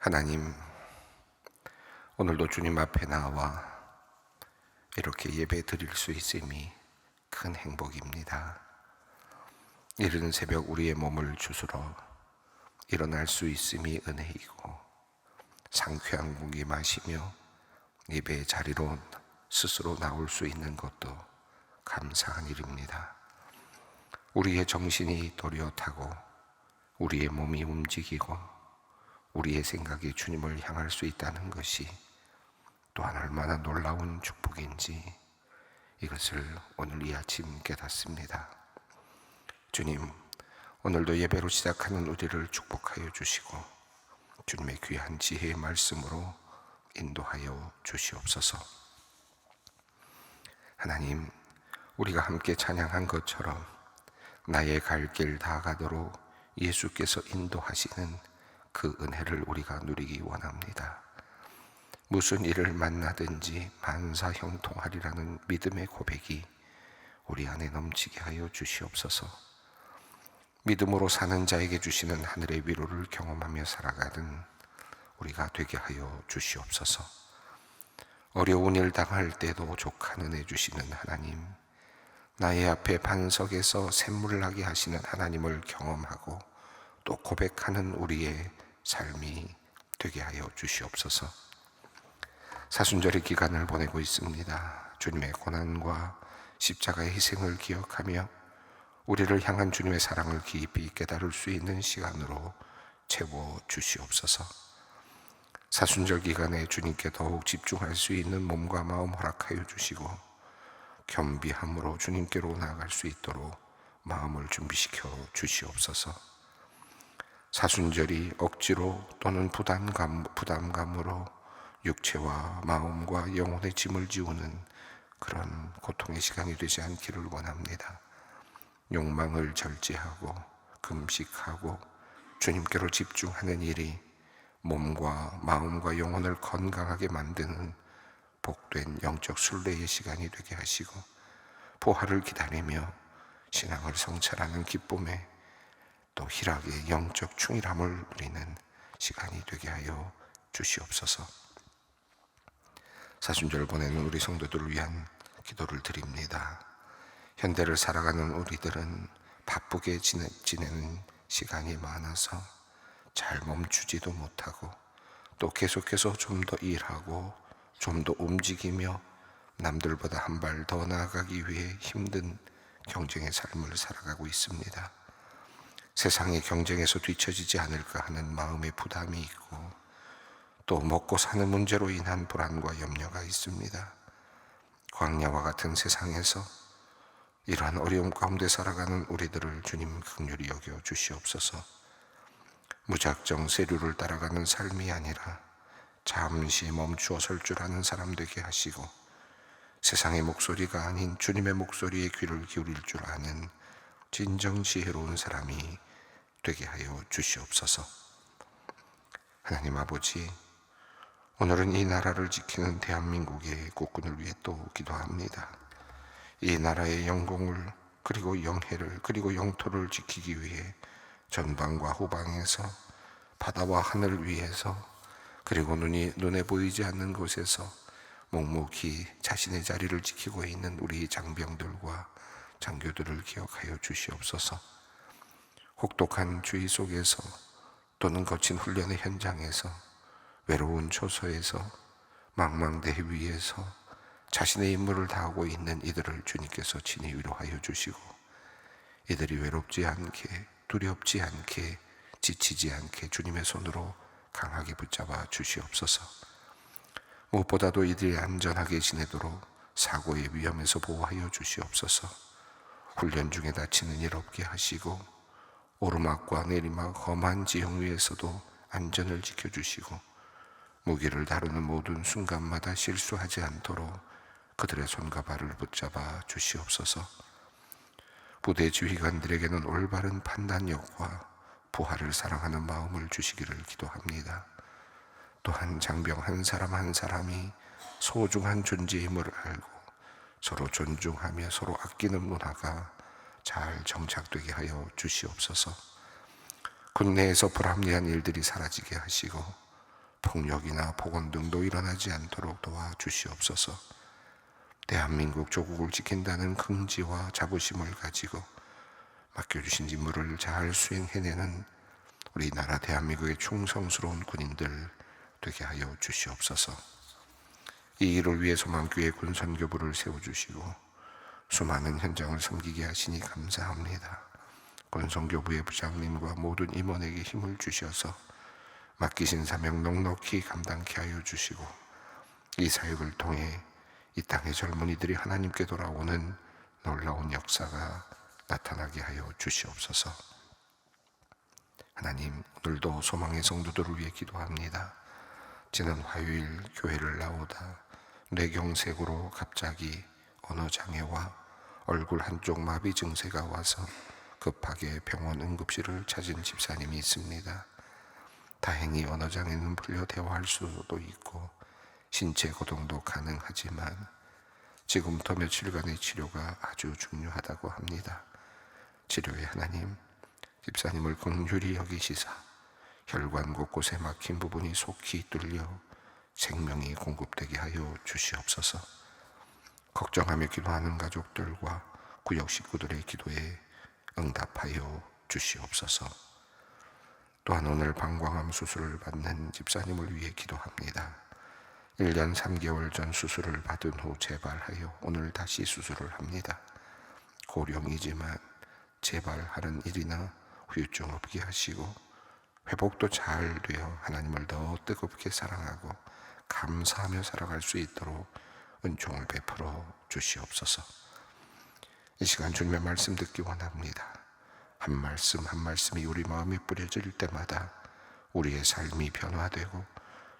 하나님, 오늘도 주님 앞에 나와 이렇게 예배 드릴 수 있음이 큰 행복입니다. 이른 새벽 우리의 몸을 주스러 일어날 수 있음이 은혜이고, 상쾌한 공기 마시며 예배의 자리로 스스로 나올 수 있는 것도 감사한 일입니다. 우리의 정신이 도리어타고 우리의 몸이 움직이고 우리의 생각이 주님을 향할 수 있다는 것이 또한 얼마나 놀라운 축복인지 이것을 오늘 이 아침 깨닫습니다. 주님, 오늘도 예배로 시작하는 우리를 축복하여 주시고 주님의 귀한 지혜의 말씀으로 인도하여 주시옵소서. 하나님, 우리가 함께 찬양한 것처럼 나의 갈 길 다 가도록 예수께서 인도하시는 그 은혜를 우리가 누리기 원합니다. 무슨 일을 만나든지 만사형통하리라는 믿음의 고백이 우리 안에 넘치게 하여 주시옵소서. 믿음으로 사는 자에게 주시는 하늘의 위로를 경험하며 살아가는 우리가 되게 하여 주시옵소서. 어려운 일 당할 때도 족한 은혜 주시는 하나님, 나의 앞에 반석에서 샘물나게 하시는 하나님을 경험하고 또 고백하는 우리의 삶이 되게 하여 주시옵소서. 사순절의 기간을 보내고 있습니다. 주님의 고난과 십자가의 희생을 기억하며 우리를 향한 주님의 사랑을 깊이 깨달을 수 있는 시간으로 채워 주시옵소서. 사순절 기간에 주님께 더욱 집중할 수 있는 몸과 마음 허락하여 주시고 겸비함으로 주님께로 나아갈 수 있도록 마음을 준비시켜 주시옵소서. 사순절이 억지로 또는 부담감으로 육체와 마음과 영혼의 짐을 지우는 그런 고통의 시간이 되지 않기를 원합니다. 욕망을 절제하고 금식하고 주님께로 집중하는 일이 몸과 마음과 영혼을 건강하게 만드는 복된 영적 순례의 시간이 되게 하시고, 부활을 기다리며 신앙을 성찰하는 기쁨에 또 희락의 영적 충실함을 누리는 시간이 되게 하여 주시옵소서. 사순절을 보내는 우리 성도들을 위한 기도를 드립니다. 현대를 살아가는 우리들은 바쁘게 지내는 시간이 많아서 잘 멈추지도 못하고 또 계속해서 좀 더 일하고 좀 더 움직이며 남들보다 한 발 더 나아가기 위해 힘든 경쟁의 삶을 살아가고 있습니다. 세상의 경쟁에서 뒤처지지 않을까 하는 마음의 부담이 있고 또 먹고 사는 문제로 인한 불안과 염려가 있습니다. 광야와 같은 세상에서 이러한 어려움 가운데 살아가는 우리들을 주님 긍휼히 여겨 주시옵소서. 무작정 세류를 따라가는 삶이 아니라 잠시 멈추어 설 줄 아는 사람 되게 하시고 세상의 목소리가 아닌 주님의 목소리에 귀를 기울일 줄 아는 진정 지혜로운 사람이 되게 하여 주시옵소서. 하나님 아버지, 오늘은 이 나라를 지키는 대한민국의 국군을 위해 또 기도합니다. 이 나라의 영공을 그리고 영해를 그리고 영토를 지키기 위해 전방과 후방에서 바다와 하늘 위에서 그리고 눈에 보이지 않는 곳에서 묵묵히 자신의 자리를 지키고 있는 우리 장병들과 장교들을 기억하여 주시옵소서. 혹독한 주의 속에서 또는 거친 훈련의 현장에서 외로운 초소에서 망망대해 위에서 자신의 임무를 다하고 있는 이들을 주님께서 친히 위로하여 주시고 이들이 외롭지 않게 두렵지 않게 지치지 않게 주님의 손으로 강하게 붙잡아 주시옵소서. 무엇보다도 이들이 안전하게 지내도록 사고의 위험에서 보호하여 주시옵소서. 훈련 중에 다치는 일 없게 하시고 오르막과 내리막 험한 지형 위에서도 안전을 지켜주시고 무기를 다루는 모든 순간마다 실수하지 않도록 그들의 손과 발을 붙잡아 주시옵소서. 부대 지휘관들에게는 올바른 판단력과 부하를 사랑하는 마음을 주시기를 기도합니다. 또한 장병 한 사람 한 사람이 소중한 존재임을 알고 서로 존중하며 서로 아끼는 문화가 잘 정착되게 하여 주시옵소서. 국내에서 불합리한 일들이 사라지게 하시고 폭력이나 폭언 등도 일어나지 않도록 도와주시옵소서. 대한민국 조국을 지킨다는 긍지와 자부심을 가지고 맡겨주신 임무를 잘 수행해내는 우리나라 대한민국의 충성스러운 군인들 되게 하여 주시옵소서. 이 일을 위해 소망교회 군선교부를 세워주시고 수많은 현장을 섬기게 하시니 감사합니다. 군선교부의 부장님과 모든 임원에게 힘을 주셔서 맡기신 사명 넉넉히 감당케 하여 주시고 이 사역을 통해 이 땅의 젊은이들이 하나님께 돌아오는 놀라운 역사가 나타나게 하여 주시옵소서. 하나님, 오늘도 소망의 성도들을 위해 기도합니다. 지난 화요일 교회를 나오다 뇌경색으로 갑자기 언어장애와 얼굴 한쪽 마비 증세가 와서 급하게 병원 응급실을 찾은 집사님이 있습니다. 다행히 언어장애는 풀려 대화할 수도 있고 신체 고동도 가능하지만 지금부터 며칠간의 치료가 아주 중요하다고 합니다. 치료의 하나님, 집사님을 긍휼히 여기시사 혈관 곳곳에 막힌 부분이 속히 뚫려 생명이 공급되게 하여 주시옵소서. 걱정하며 기도하는 가족들과 구역 식구들의 기도에 응답하여 주시옵소서. 또한 오늘 방광암 수술을 받는 집사님을 위해 기도합니다. 1년 3개월 전 수술을 받은 후 재발하여 오늘 다시 수술을 합니다. 고령이지만 재발하는 일이나 후유증 없게 하시고 회복도 잘 되어 하나님을 더 뜨겁게 사랑하고 감사하며 살아갈 수 있도록 은총을 베풀어 주시옵소서. 이 시간 주님의 말씀 듣기 원합니다. 한 말씀 한 말씀이 우리 마음에 뿌려질 때마다 우리의 삶이 변화되고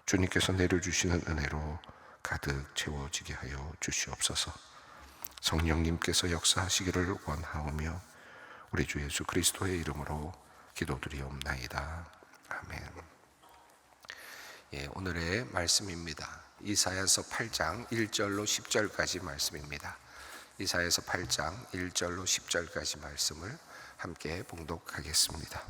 주님께서 내려주시는 은혜로 가득 채워지게 하여 주시옵소서. 성령님께서 역사하시기를 원하오며 우리 주 예수 그리스도의 이름으로 기도드리옵나이다. 아멘. 오늘의 말씀입니다. 이사야서 8장 1절로 10절까지 말씀입니다. 이사야서 8장 1절로 10절까지 말씀을 함께 봉독하겠습니다.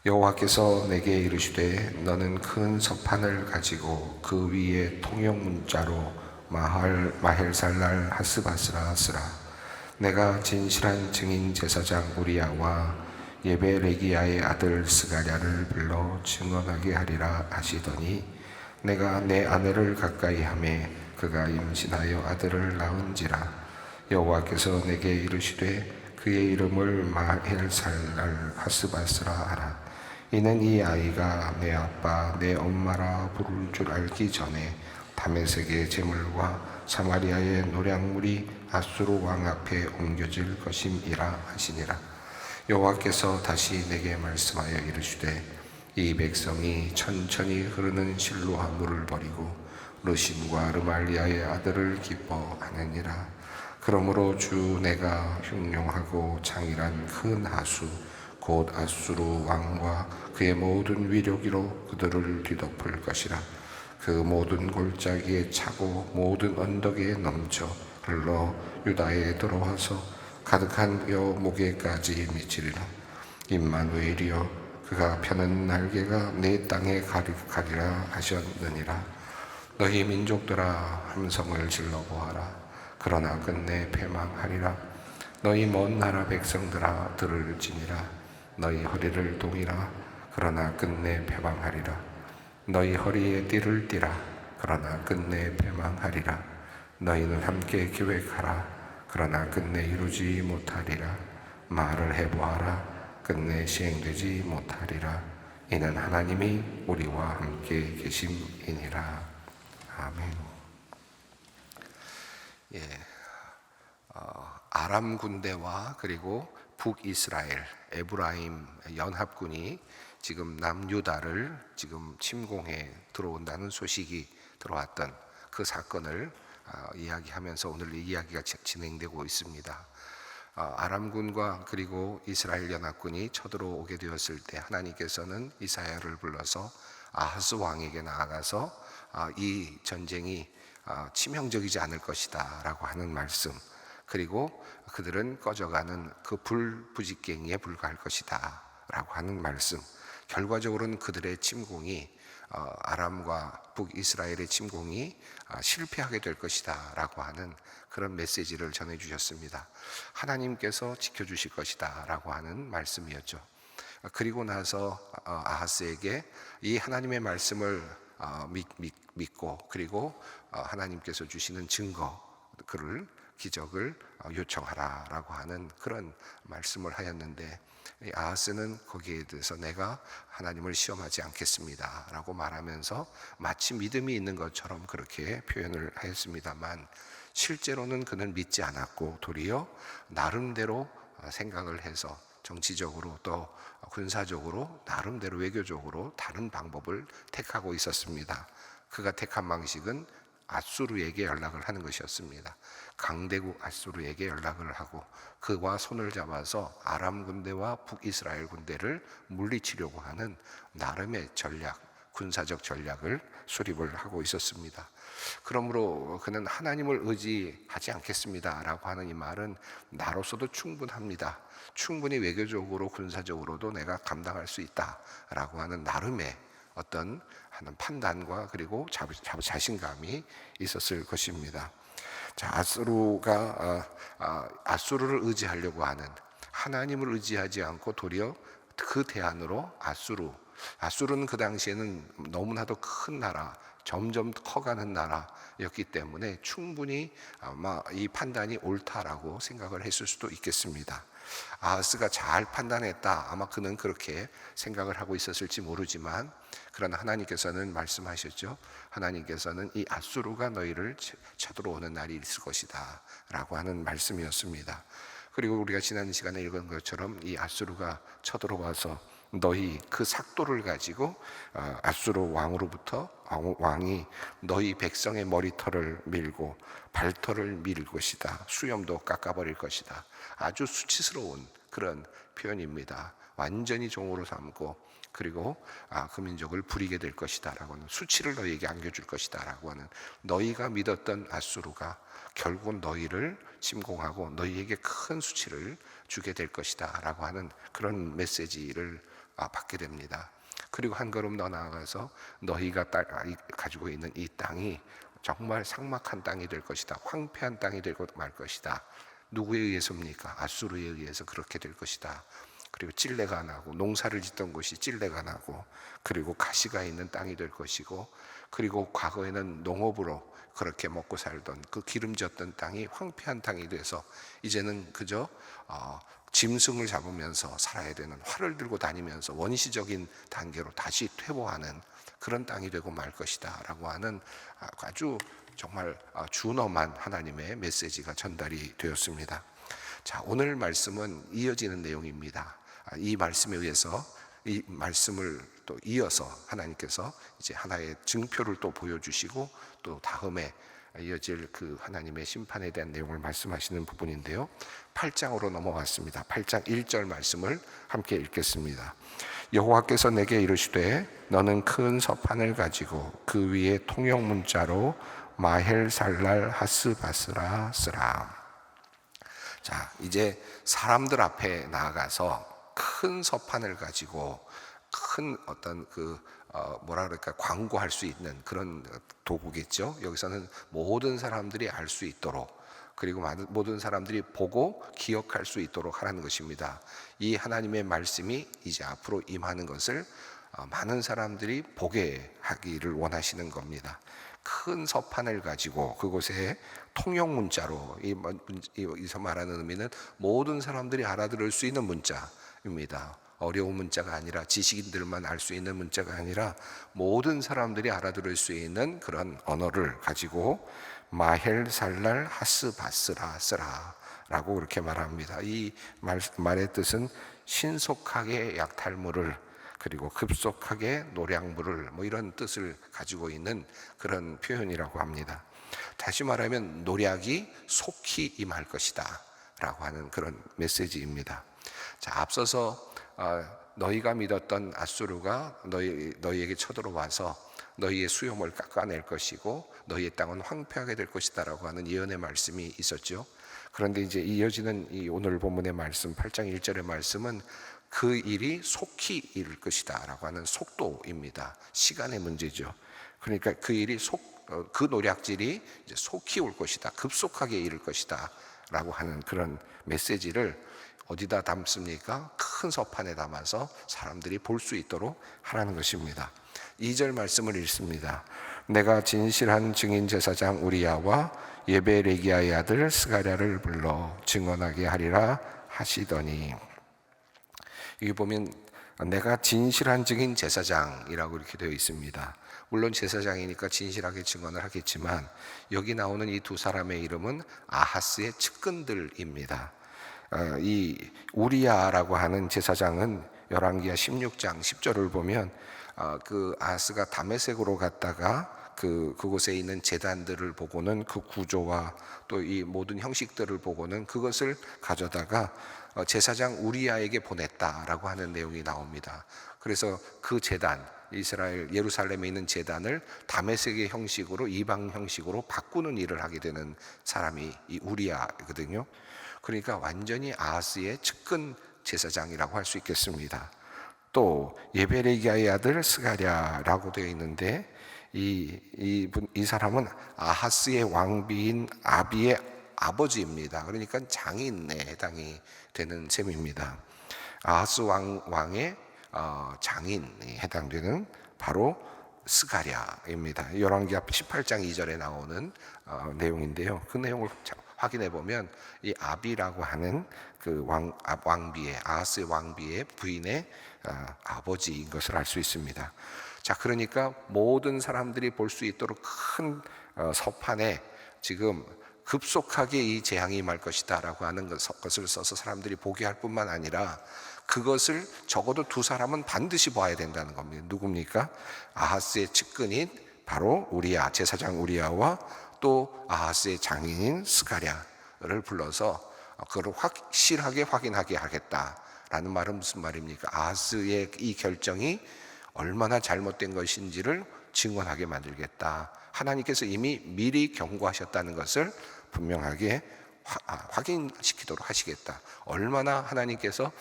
여호와께서 내게 이르시되 너는 큰 서판을 가지고 그 위에 통용 문자로 마헬살랄 하스바스라 쓰라. 내가 진실한 증인 제사장 우리야와 예베레기야의 아들 스가랴를 불러 증언하게 하리라 하시더니 내가 내 아내를 가까이 하매 그가 임신하여 아들을 낳은지라. 여호와께서 내게 이르시되 그의 이름을 마헬살랄 하스바스라 하라. 이는 이 아이가 내 아빠 내 엄마라 부를 줄 알기 전에 다메섹의 제물과 사마리아의 노략물이 아수르 왕 앞에 옮겨질 것임이라 하시니라. 여호와께서 다시 내게 말씀하여 이르시되 이 백성이 천천히 흐르는 실로아 물을 버리고 르심과 르말리아의 아들을 기뻐하느니라. 그러므로 주 내가 흉룡하고 장일한 큰 하수 곧 아수르 왕과 그의 모든 위력으로 그들을 뒤덮을 것이라. 그 모든 골짜기에 차고 모든 언덕에 넘쳐 흘러 유다에 들어와서 가득한 뼈 목에까지 미치리라. 임마누엘이여 그가 펴는 날개가 내 땅에 가리라 하셨느니라. 너희 민족들아 함성을 질러 보아라. 그러나 끝내 패망하리라. 너희 먼 나라 백성들아 들을지니라. 너희 허리를 동이라. 그러나 끝내 패망하리라. 너희 허리에 띠를 띠라. 그러나 끝내 패망하리라. 너희는 함께 계획하라. 그러나 끝내 이루지 못하리라. 말을 해보아라. 끝내 시행되지 못하리라. 이는 하나님이 우리와 함께 계심이니라. 아멘. 아람 군대와 그리고 북이스라엘 에브라임 연합군이 지금 남유다를 지금 침공해 들어온다는 소식이 들어왔던 그 사건을 이야기하면서 오늘 이 이야기가 진행되고 있습니다. 아람군과 그리고 이스라엘 연합군이 쳐들어오게 되었을 때 하나님께서는 이사야를 불러서 아하스 왕에게 나아가서 이 전쟁이 치명적이지 않을 것이다 라고 하는 말씀, 그리고 그들은 꺼져가는 그 불 부짓갱이에 불과할 것이다 라고 하는 말씀, 결과적으로는 그들의 침공이 아람과 북이스라엘의 침공이 실패하게 될 것이다 라고 하는 그런 메시지를 전해주셨습니다. 하나님께서 지켜주실 것이다 라고 하는 말씀이었죠. 그리고 나서 아하스에게 이 하나님의 말씀을 믿고, 그리고 하나님께서 주시는 증거, 그를 기적을 요청하라 라고 하는 그런 말씀을 하였는데, 아하스는 거기에 대해서 내가 하나님을 시험하지 않겠습니다 라고 말하면서 마치 믿음이 있는 것처럼 그렇게 표현을 하였습니다만, 실제로는 그는 믿지 않았고 도리어 나름대로 생각을 해서 정치적으로 또 군사적으로 나름대로 외교적으로 다른 방법을 택하고 있었습니다. 그가 택한 방식은 아수르에게 연락을 하는 것이었습니다. 강대국 아수르에게 연락을 하고 그와 손을 잡아서 아람 군대와 북이스라엘 군대를 물리치려고 하는 나름의 전략, 군사적 전략을 수립을 하고 있었습니다. 그러므로 그는 하나님을 의지하지 않겠습니다 라고 하는 이 말은 나로서도 충분합니다, 충분히 외교적으로 군사적으로도 내가 감당할 수 있다 라고 하는 나름의 어떤 하는 판단과 그리고 자신감이 있었을 것입니다. 자, 아수르를 의지하려고 하는, 하나님을 의지하지 않고 도리어 그 대안으로 아수르는 그 당시에는 너무나도 큰 나라, 점점 커가는 나라였기 때문에 충분히 아마 이 판단이 옳다라고 생각을 했을 수도 있겠습니다. 아하스가 잘 판단했다, 아마 그는 그렇게 생각을 하고 있었을지 모르지만, 그러나 하나님께서는 말씀하셨죠. 하나님께서는 이 아수르가 너희를 쳐들어오는 날이 있을 것이다 라고 하는 말씀이었습니다. 그리고 우리가 지난 시간에 읽은 것처럼 이 아수르가 쳐들어와서 너희 그 삭도를 가지고 아수르 왕으로부터 왕이 너희 백성의 머리털을 밀고 발털을 밀 것이다, 수염도 깎아버릴 것이다. 아주 수치스러운 그런 표현입니다. 완전히 종으로 삼고 그리고 그 민족을 부리게 될 것이다 라고 하는, 수치를 너희에게 안겨줄 것이다 라고 하는, 너희가 믿었던 아수르가 결국은 너희를 침공하고 너희에게 큰 수치를 주게 될 것이다 라고 하는 그런 메시지를 받게 됩니다. 그리고 한 걸음 더 나아가서 너희가 가지고 있는 이 땅이 정말 삭막한 땅이 될 것이다, 황폐한 땅이 되고 말 것이다. 누구에 의해서입니까? 아수르에 의해서 그렇게 될 것이다. 그리고 찔레가 나고, 농사를 짓던 곳이 찔레가 나고, 그리고 가시가 있는 땅이 될 것이고, 그리고 과거에는 농업으로 그렇게 먹고 살던 그 기름졌던 땅이 황폐한 땅이 돼서 이제는 그저 짐승을 잡으면서 살아야 되는, 활을 들고 다니면서 원시적인 단계로 다시 퇴보하는 그런 땅이 되고 말 것이다 라고 하는 아주 정말 준엄한 하나님의 메시지가 전달이 되었습니다. 자, 오늘 말씀은 이어지는 내용입니다. 이 말씀에 의해서 이 말씀을 또 이어서 하나님께서 이제 하나의 증표를 또 보여주시고 또 다음에 이어질 그 하나님의 심판에 대한 내용을 말씀하시는 부분인데요. 8장으로 넘어갔습니다. 8장 1절 말씀을 함께 읽겠습니다. 여호와께서 내게 이르시되 너는 큰 서판을 가지고 그 위에 통역 문자로 마헬살랄 하스바스라 쓰라. 자, 이제 사람들 앞에 나아가서 큰 서판을 가지고 큰 어떤 광고할 수 있는 그런 도구겠죠. 여기서는 모든 사람들이 알 수 있도록, 그리고 모든 사람들이 보고 기억할 수 있도록 하라는 것입니다. 이 하나님의 말씀이 이제 앞으로 임하는 것을 많은 사람들이 보게 하기를 원하시는 겁니다. 큰 서판을 가지고 그곳에 통역 문자로, 여기서 말하는 의미는 모든 사람들이 알아들을 수 있는 문자입니다. 어려운 문자가 아니라, 지식인들만 알 수 있는 문자가 아니라 모든 사람들이 알아들을 수 있는 그런 언어를 가지고 마헬살랄 하스바스라 쓰라 라고 그렇게 말합니다. 이 말의 뜻은 신속하게 약탈물을, 그리고 급속하게 노량물을, 이런 뜻을 가지고 있는 그런 표현이라고 합니다. 다시 말하면 노략이 속히 임할 것이다 라고 하는 그런 메시지입니다. 자, 앞서서 너희가 믿었던 아수르가 너희에게 쳐들어와서 너희의 수염을 깎아낼 것이고 너희의 땅은 황폐하게 될 것이다 라고 하는 예언의 말씀이 있었죠. 그런데 이제 이어지는 이 오늘 본문의 말씀 8장 1절의 말씀은 그 일이 속히 이룰 것이다 라고 하는 속도입니다. 시간의 문제죠. 그러니까 그 일이 그 노략질이 이제 속히 올 것이다, 급속하게 이룰 것이다 라고 하는 그런 메시지를 어디다 담습니까? 큰 서판에 담아서 사람들이 볼 수 있도록 하라는 것입니다. 2절 말씀을 읽습니다. 내가 진실한 증인 제사장 우리야와 예베레기야의 아들 스가랴를 불러 증언하게 하리라 하시더니, 여기 보면 내가 진실한 증인 제사장이라고 이렇게 되어 있습니다. 물론 제사장이니까 진실하게 증언을 하겠지만 여기 나오는 이 두 사람의 이름은 아하스의 측근들입니다. 이 우리야라고 하는 제사장은 열왕기하 16장 10절을 보면 그 아하스가 다메섹으로 갔다가 그곳에 있는 제단들을 보고는 그 구조와 또 이 모든 형식들을 보고는 그것을 가져다가 제사장 우리야에게 보냈다라고 하는 내용이 나옵니다. 그래서 그 제단, 이스라엘 예루살렘에 있는 제단을 다메섹의 형식으로, 이방 형식으로 바꾸는 일을 하게 되는 사람이 이 우리야거든요. 그러니까 완전히 아하스의 측근 제사장이라고 할 수 있겠습니다. 또 예베레기야의 아들 스가랴라고 되어 있는데 이 사람은 아하스의 왕비인 아비의 아버지입니다. 그러니까 장인에 해당이 되는 셈입니다. 아하스 왕의 장인에 해당되는 바로 스가랴입니다. 열왕기하 18장 2절에 나오는 내용인데요. 그 내용을 확인해 보면 이 아비라고 하는 그 왕비의, 아하스의 왕비의 부인의 아버지인 것을 알 수 있습니다. 자, 그러니까 모든 사람들이 볼 수 있도록 큰 서판에 지금 급속하게 이 재앙이 임할 것이다 라고 하는 것을 써서 사람들이 보게 할 뿐만 아니라 그것을 적어도 두 사람은 반드시 봐야 된다는 겁니다. 누굽니까? 아하스의 측근인 바로 우리야, 제사장 우리야와 또 아하스의 장인인 스가랴를 불러서 그걸 확실하게 확인하게 하겠다라는 말은 무슨 말입니까? 아하스의 이 결정이 얼마나 잘못된 것인지를 증언하게 만들겠다. 하나님께서 이미 미리 경고하셨다는 것을 분명하게 확인시키도록 하시겠다. 얼마나 하나님께서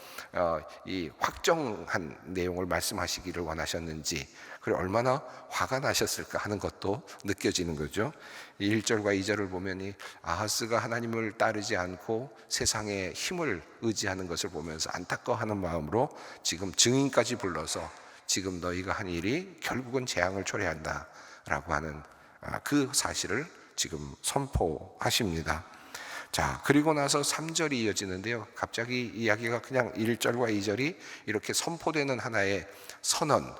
이 확정한 내용을 말씀하시기를 원하셨는지, 그리고 얼마나 화가 나셨을까 하는 것도 느껴지는 거죠. 1절과 2절을 보면 이 아하스가 하나님을 따르지 않고 세상의 힘을 의지하는 것을 보면서 안타까워하는 마음으로 지금 증인까지 불러서 지금 너희가 한 일이 결국은 재앙을 초래한다 라고 하는 그 사실을 지금 선포하십니다. 자, 그리고 나서 3절이 이어지는데요. 갑자기 이야기가 그냥 1절과 2절이 이렇게 선포되는 하나의 선언,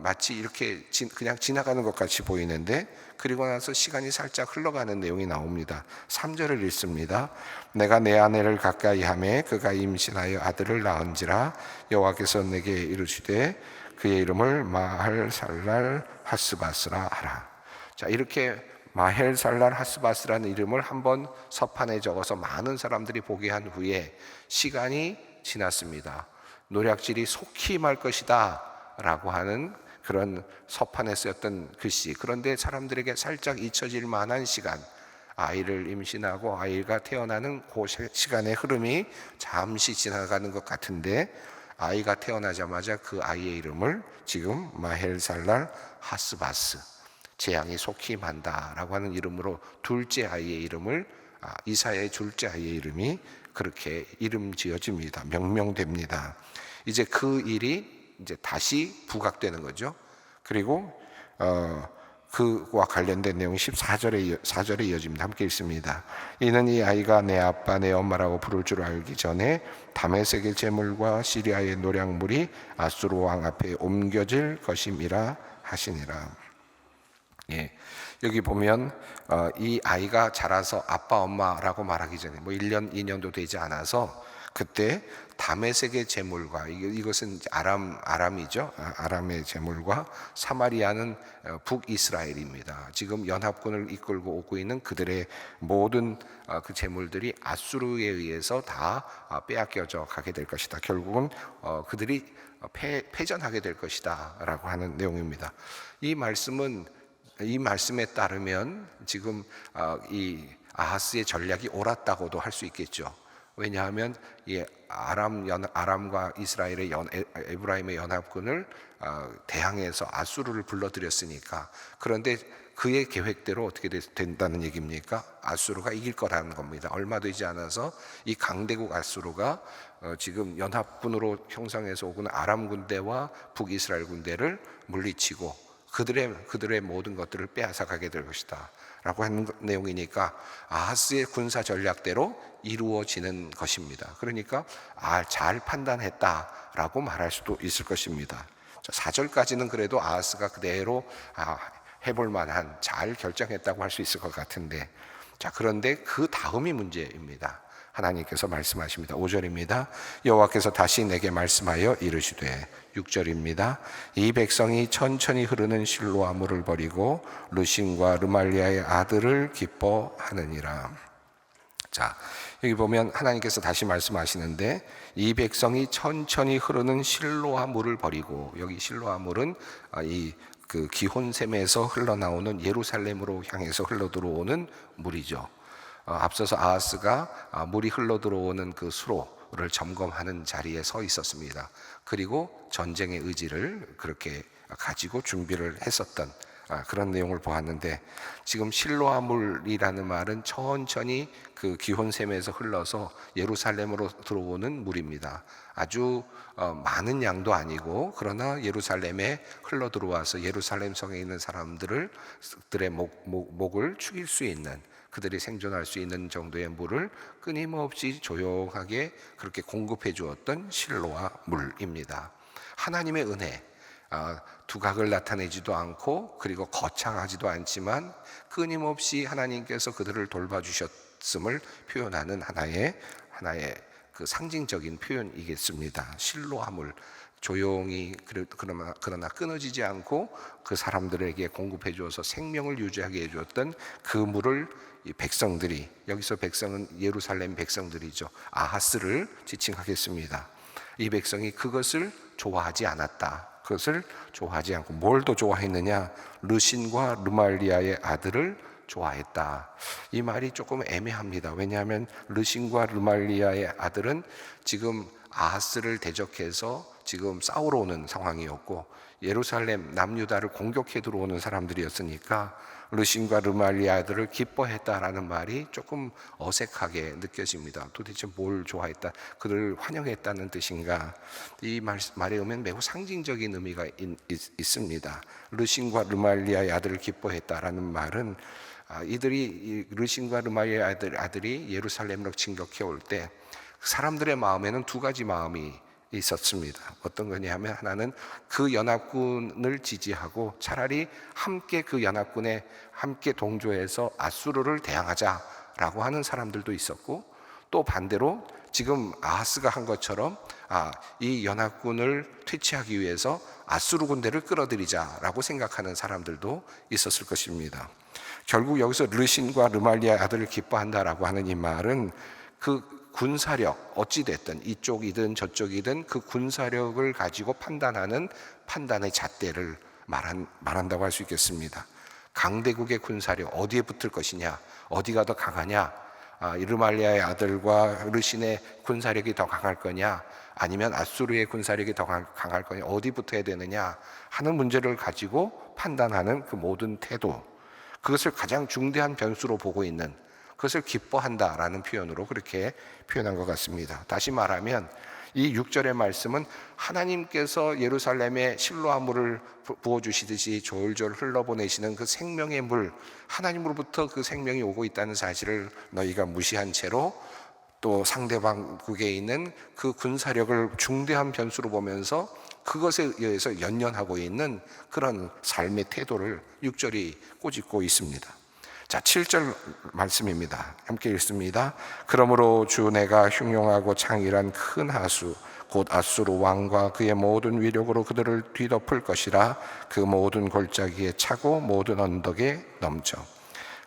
마치 이렇게 그냥 지나가는 것 같이 보이는데, 그리고 나서 시간이 살짝 흘러가는 내용이 나옵니다. 3절을 읽습니다. 내가 내 아내를 가까이 하매 그가 임신하여 아들을 낳은지라 여호와께서 내게 이르시되 그의 이름을 마헬살랄 하스바스라 하라. 자, 이렇게 마헬살랄 하스바스라는 이름을 한번 서판에 적어서 많은 사람들이 보게 한 후에 시간이 지났습니다. 노략질이 속히 임할 것이다 라고 하는 그런 서판에 쓰였던 글씨, 그런데 사람들에게 살짝 잊혀질 만한 시간, 아이를 임신하고 아이가 태어나는 그 시간의 흐름이 잠시 지나가는 것 같은데, 아이가 태어나자마자 그 아이의 이름을 지금 마헬살랄 하스바스, 재앙이 속히 임한다라고 하는 이름으로 둘째 아이의 이름을, 이사야의 둘째 아이의 이름이 그렇게 이름 지어집니다. 명명됩니다. 이제 그 일이 이제 다시 부각되는 거죠. 그리고 그와 관련된 내용이 4절에 이어집니다. 함께 읽습니다. 이는 이 아이가 내 아빠 내 엄마라고 부를 줄 알기 전에 다메섹의 제물과 시리아의 노략물이 아수르 왕 앞에 옮겨질 것임이라 하시니라. 예, 여기 보면 이 아이가 자라서 아빠 엄마라고 말하기 전에 1년 2년도 되지 않아서 그때 다메섹의 제물과, 이것은 아람이죠. 아람의 제물과 사마리아는 북이스라엘입니다. 지금 연합군을 이끌고 오고 있는 그들의 모든 그 제물들이 아수르에 의해서 다 빼앗겨져 가게 될 것이다. 결국은 그들이 패전하게 될 것이다 라고 하는 내용입니다. 이 말씀에 따르면 지금 이 아하스의 전략이 옳았다고도 할 수 있겠죠. 왜냐하면 이 아람과 이스라엘의 에브라임의 연합군을 대항해서 아수르를 불러들였으니까. 그런데 그의 계획대로 어떻게 된다는 얘기입니까? 아수르가 이길 거라는 겁니다. 얼마 되지 않아서 이 강대국 아수르가 지금 연합군으로 형성해서 오는 아람 군대와 북이스라엘 군대를 물리치고 그들의 모든 것들을 빼앗아 가게 될 것이다 라고 하는 내용이니까 아하스의 군사 전략대로 이루어지는 것입니다. 그러니까 잘 판단했다라고 말할 수도 있을 것입니다. 4절까지는 그래도 아하스가 그대로 해볼 만한, 잘 결정했다고 할 수 있을 것 같은데, 그런데 그 다음이 문제입니다. 하나님께서 말씀하십니다. 5절입니다. 여호와께서 다시 내게 말씀하여 이르시되, 6절입니다. 이 백성이 천천히 흐르는 실로아 물을 버리고 르신과 르말리아의 아들을 기뻐하느니라. 여기 보면 하나님께서 다시 말씀하시는데, 이 백성이 천천히 흐르는 실로아 물을 버리고, 여기 실로아 물은 그 기혼샘에서 흘러나오는 예루살렘으로 향해서 흘러들어오는 물이죠. 앞서서 아하스가 물이 흘러들어오는 그 수로를 점검하는 자리에 서 있었습니다. 그리고 전쟁의 의지를 그렇게 가지고 준비를 했었던 그런 내용을 보았는데, 지금 실로아물이라는 말은 천천히 그 기혼샘에서 흘러서 예루살렘으로 들어오는 물입니다. 아주 많은 양도 아니고, 그러나 예루살렘에 흘러 들어와서 예루살렘 성에 있는 사람들의 목을 축일 수 있는, 그들이 생존할 수 있는 정도의 물을 끊임없이 조용하게 그렇게 공급해 주었던 실로아 물입니다. 하나님의 은혜, 두각을 나타내지도 않고 그리고 거창하지도 않지만 끊임없이 하나님께서 그들을 돌봐주셨음을 표현하는 하나의 그 상징적인 표현이겠습니다. 실로아물, 조용히 그러나 끊어지지 않고 그 사람들에게 공급해 주어서 생명을 유지하게 해주었던 그 물을 이 백성들이, 여기서 백성은 예루살렘 백성들이죠, 아하스를 지칭하겠습니다. 이 백성이 그것을 좋아하지 않았다. 그것을 좋아하지 않고 뭘 더 좋아했느냐? 르신과 르말리아의 아들을 좋아했다. 이 말이 조금 애매합니다. 왜냐하면 르신과 르말리아의 아들은 지금 아하스를 대적해서 지금 싸우러 오는 상황이었고, 예루살렘 남유다를 공격해 들어오는 사람들이었으니까 르신과 르말리아 아들을 기뻐했다라는 말이 조금 어색하게 느껴집니다. 도대체 뭘 좋아했다, 그들을 환영했다는 뜻인가? 이 말에 오면 매우 상징적인 의미가 있습니다. 르신과 르말리아의 아들을 기뻐했다라는 말은 이들이 르신과 르말리아의 아들이 예루살렘으로 진격해 올 때 사람들의 마음에는 두 가지 마음이 있었습니다. 어떤 거냐면, 하나는 그 연합군을 지지하고 차라리 함께 그 연합군에 함께 동조해서 아수르를 대항하자라고 하는 사람들도 있었고, 또 반대로 지금 아하스가 한 것처럼 이 연합군을 퇴치하기 위해서 아수르 군대를 끌어들이자라고 생각하는 사람들도 있었을 것입니다. 결국 여기서 르신과 르말리아의 아들을 기뻐한다라고 하는 이 말은 그 군사력, 어찌됐든 이쪽이든 저쪽이든 그 군사력을 가지고 판단하는 판단의 잣대를 말한다고 할 수 있겠습니다. 강대국의 군사력, 어디에 붙을 것이냐, 어디가 더 강하냐, 르말리아의 아들과 르신의 군사력이 더 강할 거냐, 아니면 아수르의 군사력이 더 강할 거냐, 어디 붙어야 되느냐 하는 문제를 가지고 판단하는 그 모든 태도, 그것을 가장 중대한 변수로 보고 있는, 그것을 기뻐한다라는 표현으로 그렇게 표현한 것 같습니다. 다시 말하면 이 6절의 말씀은 하나님께서 예루살렘에 실로아 물을 부어주시듯이 졸졸 흘러보내시는 그 생명의 물, 하나님으로부터 그 생명이 오고 있다는 사실을 너희가 무시한 채로 또 상대방국에 있는 그 군사력을 중대한 변수로 보면서 그것에 의해서 연연하고 있는 그런 삶의 태도를 6절이 꼬집고 있습니다. 7절 말씀입니다. 함께 읽습니다. 그러므로 주 내가 흉용하고 창일한 큰 하수 곧 아수르 왕과 그의 모든 위력으로 그들을 뒤덮을 것이라. 그 모든 골짜기에 차고 모든 언덕에 넘쳐.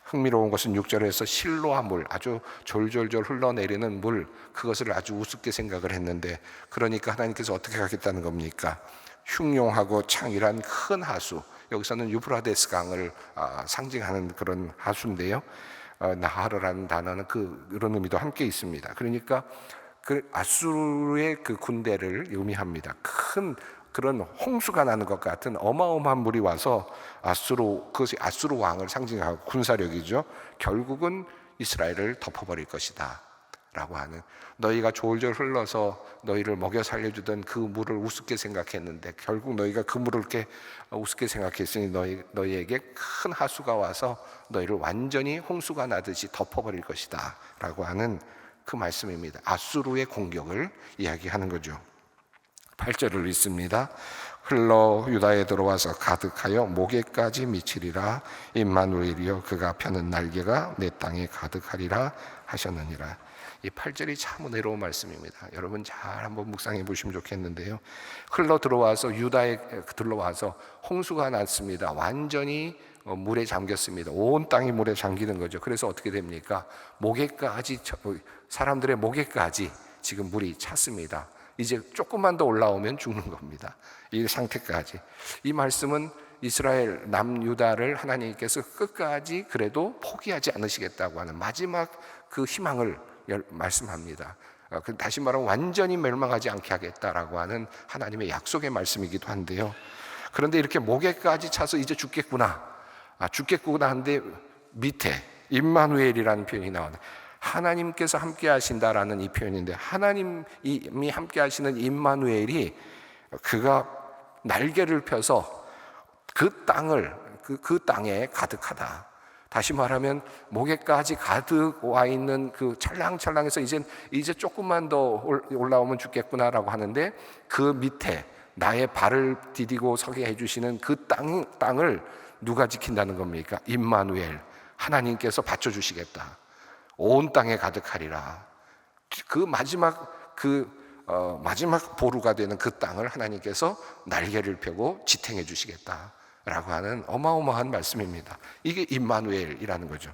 흥미로운 것은 6절에서 실로아 물, 아주 졸졸졸 흘러내리는 물, 그것을 아주 우습게 생각을 했는데, 그러니까 하나님께서 어떻게 하겠다는 겁니까? 흉용하고 창일한 큰 하수, 여기서는 유프라데스 강을 상징하는 그런 하수인데요, 나하르라는 단어는 그런 의미도 함께 있습니다. 그러니까 그 아수르의 그 군대를 의미합니다. 큰 그런 홍수가 나는 것 같은 어마어마한 물이 와서 그것이 아수르 왕을 상징하고 군사력이죠. 결국은 이스라엘을 덮어버릴 것이다 라고 하는, 너희가 졸졸 흘러서 너희를 먹여 살려주던 그 물을 우습게 생각했는데 결국 너희가 그 물을 이렇게 우습게 생각했으니 너희에게 큰 하수가 와서 너희를 완전히 홍수가 나듯이 덮어버릴 것이다 라고 하는 그 말씀입니다. 아수르의 공격을 이야기하는 거죠. 8절을 읽습니다. 흘러 유다에 들어와서 가득하여 목에까지 미치리라. 임마누엘이여 그가 펴는 날개가 내 땅에 가득하리라 하셨느니라. 이 8절이 참 은혜로운 말씀입니다. 여러분 잘 한번 묵상해 보시면 좋겠는데요. 흘러 들어와서 유다에 들어와서 홍수가 났습니다. 완전히 물에 잠겼습니다. 온 땅이 물에 잠기는 거죠. 그래서 어떻게 됩니까? 목에까지, 사람들의 목에까지 지금 물이 찼습니다. 이제 조금만 더 올라오면 죽는 겁니다. 이 상태까지. 이 말씀은 이스라엘 남유다를 하나님께서 끝까지 그래도 포기하지 않으시겠다고 하는 마지막 그 희망을 말씀합니다. 다시 말하면 완전히 멸망하지 않게 하겠다라고 하는 하나님의 약속의 말씀이기도 한데요. 그런데 이렇게 목에까지 차서 이제 죽겠구나 하는데 밑에 임마누엘이라는 표현이 나오네. 하나님께서 함께 하신다라는 이 표현인데, 하나님이 함께 하시는 임마누엘이 그가 날개를 펴서 그 땅에 가득하다. 다시 말하면 목에까지 가득 와 있는 그 찰랑찰랑해서 이제 조금만 더 올라오면 죽겠구나라고 하는데, 그 밑에 나의 발을 디디고 서게 해주시는 그 땅을 누가 지킨다는 겁니까? 임마누엘, 하나님께서 받쳐주시겠다. 온 땅에 가득하리라. 그 마지막 보루가 되는 그 땅을 하나님께서 날개를 펴고 지탱해 주시겠다라고 하는 어마어마한 말씀입니다. 이게 임마누엘이라는 거죠.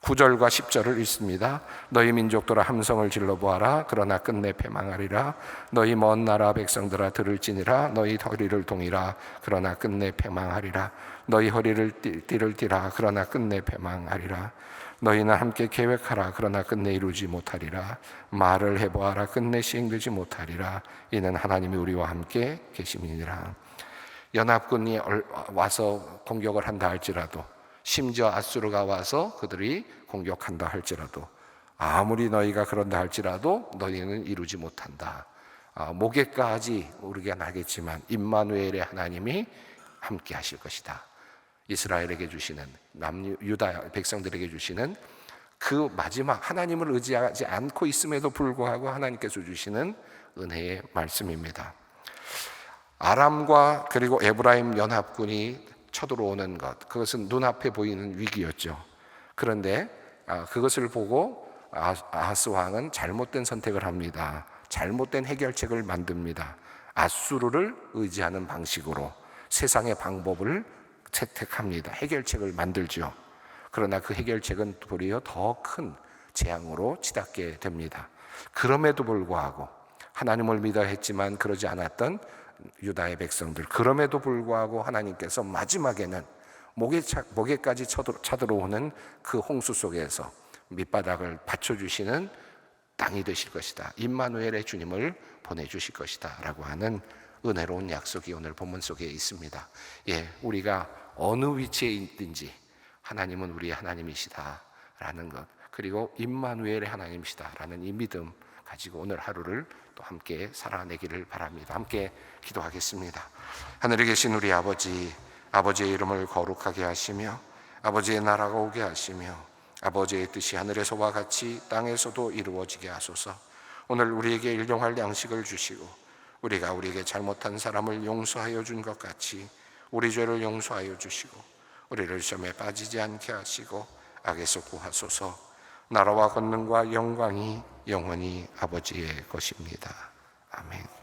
9절과 10절을 읽습니다. 너희 민족들아 함성을 질러보아라. 그러나 끝내 패망하리라. 너희 먼 나라 백성들아 들을지니라. 너희 허리를 동이라. 그러나 끝내 패망하리라. 너희 허리를 띠를 띠라. 그러나 끝내 패망하리라. 너희는 함께 계획하라. 그러나 끝내 이루지 못하리라. 말을 해보아라. 끝내 시행되지 못하리라. 이는 하나님이 우리와 함께 계심이니라. 연합군이 와서 공격을 한다 할지라도, 심지어 아수르가 와서 그들이 공격한다 할지라도, 아무리 너희가 그런다 할지라도 너희는 이루지 못한다. 목에까지 오르게 나겠지만 임마누엘의 하나님이 함께 하실 것이다. 이스라엘에게 주시는, 유다 백성들에게 주시는 그 마지막, 하나님을 의지하지 않고 있음에도 불구하고 하나님께서 주시는 은혜의 말씀입니다. 아람과 그리고 에브라임 연합군이 쳐들어오는 것, 그것은 눈앞에 보이는 위기였죠. 그런데 그것을 보고 아하스 왕은 잘못된 선택을 합니다. 잘못된 해결책을 만듭니다. 아수르를 의지하는 방식으로 세상의 방법을 채택합니다. 해결책을 만들죠. 그러나 그 해결책은 도리어 더 큰 재앙으로 치닫게 됩니다. 그럼에도 불구하고 하나님을 믿어야 했지만 그러지 않았던 유다의 백성들, 그럼에도 불구하고 하나님께서 마지막에는 목에까지 쳐들어오는 그 홍수 속에서 밑바닥을 받쳐주시는 땅이 되실 것이다. 임마누엘의 주님을 보내주실 것이다 라고 하는 은혜로운 약속이 오늘 본문 속에 있습니다. 우리가 어느 위치에 있든지 하나님은 우리의 하나님이시다 라는 것, 그리고 임마누엘의 하나님이시다 라는 이 믿음 가지고 오늘 하루를 또 함께 살아내기를 바랍니다. 함께 기도하겠습니다. 하늘에 계신 우리 아버지, 아버지의 이름을 거룩하게 하시며 아버지의 나라가 오게 하시며 아버지의 뜻이 하늘에서와 같이 땅에서도 이루어지게 하소서. 오늘 우리에게 일용할 양식을 주시고 우리가 우리에게 잘못한 사람을 용서하여 준 것 같이 우리 죄를 용서하여 주시고 우리를 시험에 빠지지 않게 하시고 악에서 구하소서. 나라와 권능과 영광이 영원히 아버지의 것입니다. 아멘.